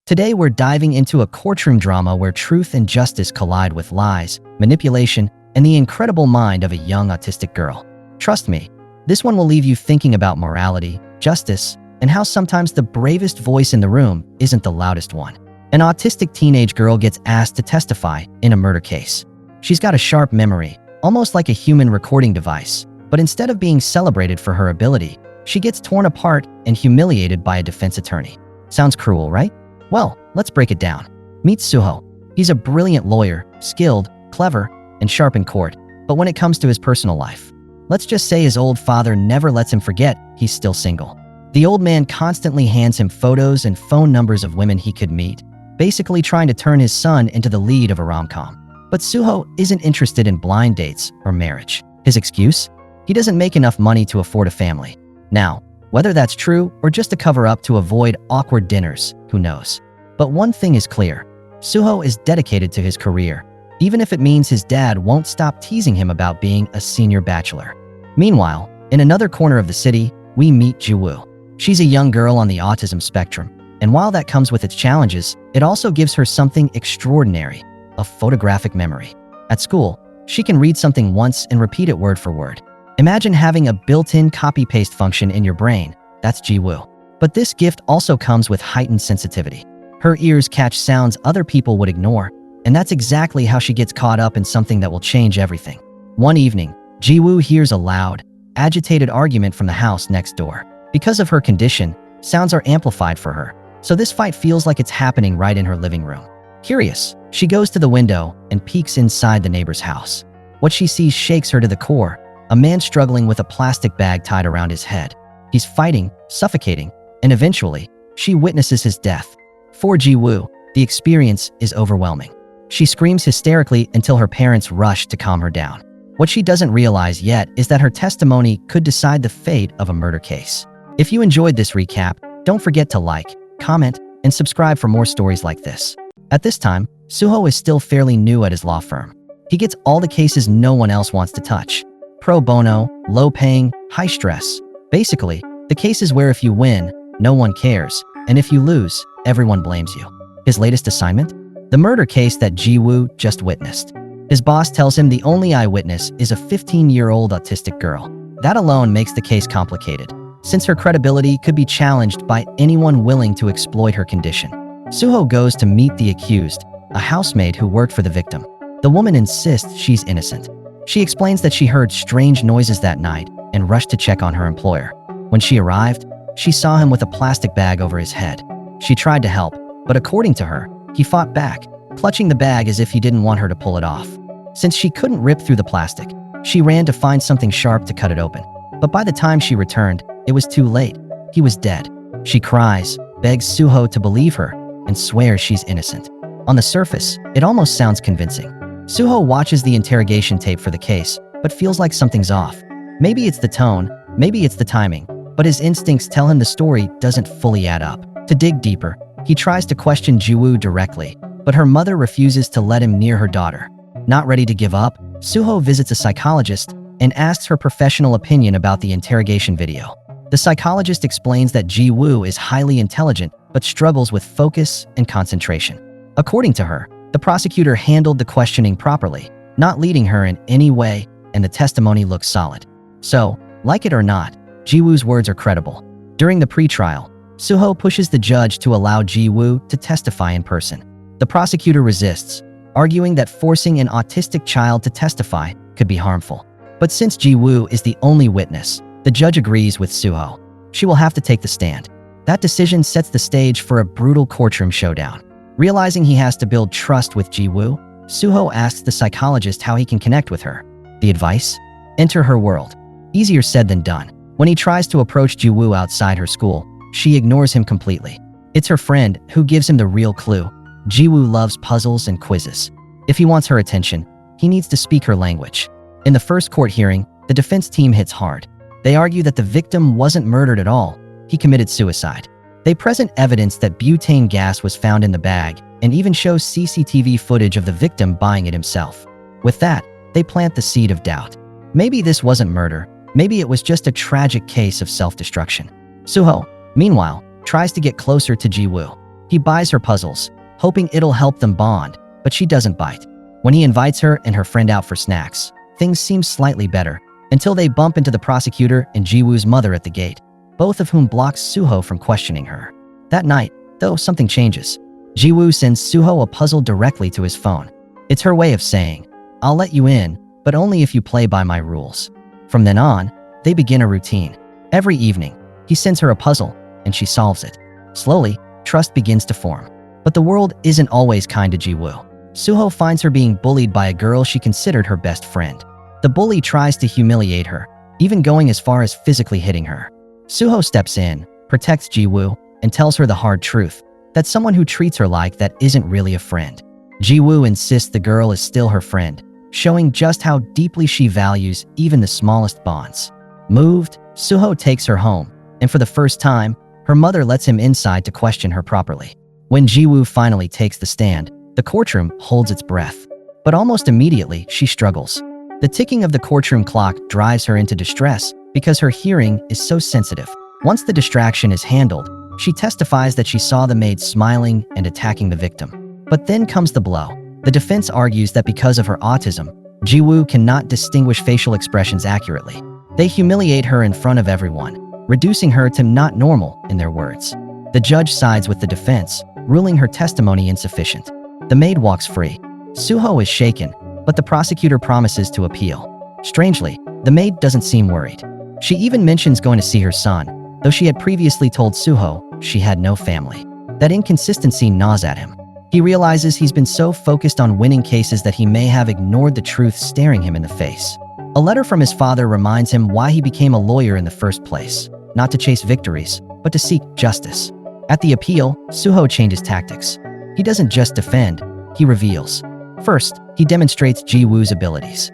Today we're diving into a courtroom drama where truth and justice collide with lies, manipulation, and the incredible mind of a young autistic girl. Trust me, this one will leave you thinking about morality, justice, and how sometimes the bravest voice in the room isn't the loudest one. An autistic teenage girl gets asked to testify in a murder case. She's got a sharp memory, almost like a human recording device, but instead of being celebrated for her ability, she gets torn apart and humiliated by a defense attorney. Sounds cruel, right? Well, let's break it down. Meet Suho. He's a brilliant lawyer, skilled, clever, and sharp in court, but when it comes to his personal life, let's just say his old father never lets him forget he's still single. The old man constantly hands him photos and phone numbers of women he could meet, basically trying to turn his son into the lead of a rom-com. But Suho isn't interested in blind dates or marriage. His excuse? He doesn't make enough money to afford a family. Now, whether that's true or just a cover-up to avoid awkward dinners, who knows? But one thing is clear. Suho is dedicated to his career, even if it means his dad won't stop teasing him about being a senior bachelor. Meanwhile, in another corner of the city, we meet Jiwoo. She's a young girl on the autism spectrum, and while that comes with its challenges, it also gives her something extraordinary, a photographic memory. At school, she can read something once and repeat it word for word. Imagine having a built-in copy-paste function in your brain. That's Jiwoo. But this gift also comes with heightened sensitivity. Her ears catch sounds other people would ignore, and that's exactly how she gets caught up in something that will change everything. One evening, Jiwoo hears a loud, agitated argument from the house next door. Because of her condition, sounds are amplified for her, so this fight feels like it's happening right in her living room. Curious, she goes to the window and peeks inside the neighbor's house. What she sees shakes her to the core. A man struggling with a plastic bag tied around his head. He's fighting, suffocating, and eventually, she witnesses his death. For Jiwoo, the experience is overwhelming. She screams hysterically until her parents rush to calm her down. What she doesn't realize yet is that her testimony could decide the fate of a murder case. If you enjoyed this recap, don't forget to like, comment, and subscribe for more stories like this. At this time, Suho is still fairly new at his law firm. He gets all the cases no one else wants to touch. Pro bono, low-paying, high-stress. Basically, the cases where if you win, no one cares, and if you lose, everyone blames you. His latest assignment? The murder case that Jiwoo just witnessed. His boss tells him the only eyewitness is a 15-year-old autistic girl. That alone makes the case complicated, since her credibility could be challenged by anyone willing to exploit her condition. Suho goes to meet the accused, a housemaid who worked for the victim. The woman insists she's innocent. She explains that she heard strange noises that night and rushed to check on her employer. When she arrived, she saw him with a plastic bag over his head. She tried to help, but according to her, he fought back, clutching the bag as if he didn't want her to pull it off. Since she couldn't rip through the plastic, she ran to find something sharp to cut it open. But by the time she returned, it was too late. He was dead. She cries, begs Suho to believe her, and swears she's innocent. On the surface, it almost sounds convincing. Suho watches the interrogation tape for the case, but feels like something's off. Maybe it's the tone, maybe it's the timing, but his instincts tell him the story doesn't fully add up. To dig deeper, he tries to question Jiwoo directly, but her mother refuses to let him near her daughter. Not ready to give up, Suho visits a psychologist and asks her professional opinion about the interrogation video. The psychologist explains that Jiwoo is highly intelligent but struggles with focus and concentration. According to her, the prosecutor handled the questioning properly, not leading her in any way, and the testimony looks solid. So, like it or not, Jiwoo's words are credible. During the pre-trial, Suho pushes the judge to allow Jiwoo to testify in person. The prosecutor resists, arguing that forcing an autistic child to testify could be harmful. But since Jiwoo is the only witness, the judge agrees with Suho. She will have to take the stand. That decision sets the stage for a brutal courtroom showdown. Realizing he has to build trust with Jiwoo, Suho asks the psychologist how he can connect with her. The advice? Enter her world. Easier said than done. When he tries to approach Jiwoo outside her school, she ignores him completely. It's her friend who gives him the real clue. Jiwoo loves puzzles and quizzes. If he wants her attention, he needs to speak her language. In the first court hearing, the defense team hits hard. They argue that the victim wasn't murdered at all. He committed suicide. They present evidence that butane gas was found in the bag and even show CCTV footage of the victim buying it himself. With that, they plant the seed of doubt. Maybe this wasn't murder. Maybe it was just a tragic case of self-destruction. Suho, meanwhile, tries to get closer to Jiwoo. He buys her puzzles, hoping it'll help them bond, but she doesn't bite. When he invites her and her friend out for snacks, things seem slightly better, until they bump into the prosecutor and Jiwoo's mother at the gate, both of whom blocks Suho from questioning her. That night, though, something changes. Jiwoo sends Suho a puzzle directly to his phone. It's her way of saying, "I'll let you in, but only if you play by my rules." From then on, they begin a routine. Every evening, he sends her a puzzle, and she solves it. Slowly, trust begins to form. But the world isn't always kind to Jiwoo. Suho finds her being bullied by a girl she considered her best friend. The bully tries to humiliate her, even going as far as physically hitting her. Suho steps in, protects Jiwoo, and tells her the hard truth, that someone who treats her like that isn't really a friend. Jiwoo insists the girl is still her friend, showing just how deeply she values even the smallest bonds. Moved, Suho takes her home, and for the first time, her mother lets him inside to question her properly. When Jiwoo finally takes the stand, the courtroom holds its breath. But almost immediately, she struggles. The ticking of the courtroom clock drives her into distress because her hearing is so sensitive. Once the distraction is handled, she testifies that she saw the maid smiling and attacking the victim. But then comes the blow. The defense argues that because of her autism, Jiwoo cannot distinguish facial expressions accurately. They humiliate her in front of everyone, reducing her to not normal in their words. The judge sides with the defense, ruling her testimony insufficient. The maid walks free. Suho is shaken, but the prosecutor promises to appeal. Strangely, the maid doesn't seem worried. She even mentions going to see her son, though she had previously told Suho she had no family. That inconsistency gnaws at him. He realizes he's been so focused on winning cases that he may have ignored the truth staring him in the face. A letter from his father reminds him why he became a lawyer in the first place, not to chase victories, but to seek justice. At the appeal, Suho changes tactics. He doesn't just defend, he reveals. First, he demonstrates Jiwoo's abilities.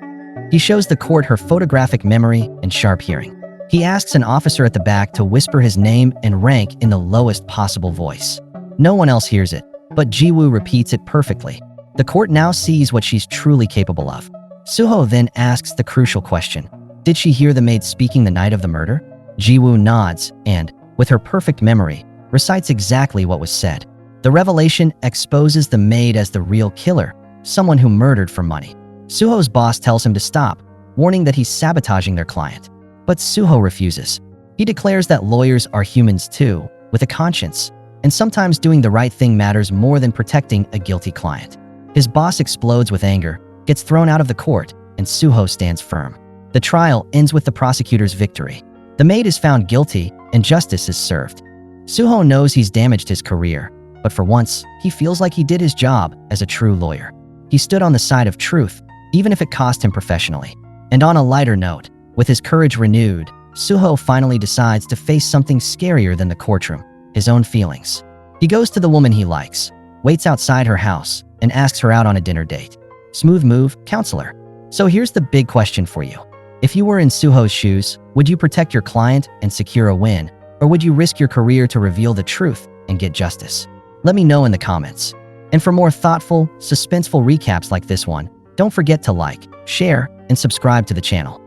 He shows the court her photographic memory and sharp hearing. He asks an officer at the back to whisper his name and rank in the lowest possible voice. No one else hears it, but Jiwoo repeats it perfectly. The court now sees what she's truly capable of. Suho then asks the crucial question, did she hear the maid speaking the night of the murder? Jiwoo nods and, with her perfect memory, recites exactly what was said. The revelation exposes the maid as the real killer, someone who murdered for money. Suho's boss tells him to stop, warning that he's sabotaging their client. But Suho refuses. He declares that lawyers are humans too, with a conscience, and sometimes doing the right thing matters more than protecting a guilty client. His boss explodes with anger, gets thrown out of the court, and Suho stands firm. The trial ends with the prosecutor's victory. The maid is found guilty, and justice is served. Suho knows he's damaged his career, but for once, he feels like he did his job as a true lawyer. He stood on the side of truth, even if it cost him professionally. And on a lighter note, with his courage renewed, Suho finally decides to face something scarier than the courtroom, his own feelings. He goes to the woman he likes, waits outside her house, and asks her out on a dinner date. Smooth move, counselor. So here's the big question for you. If you were in Suho's shoes, would you protect your client and secure a win, or would you risk your career to reveal the truth and get justice? Let me know in the comments. And for more thoughtful, suspenseful recaps like this one, don't forget to like, share, and subscribe to the channel.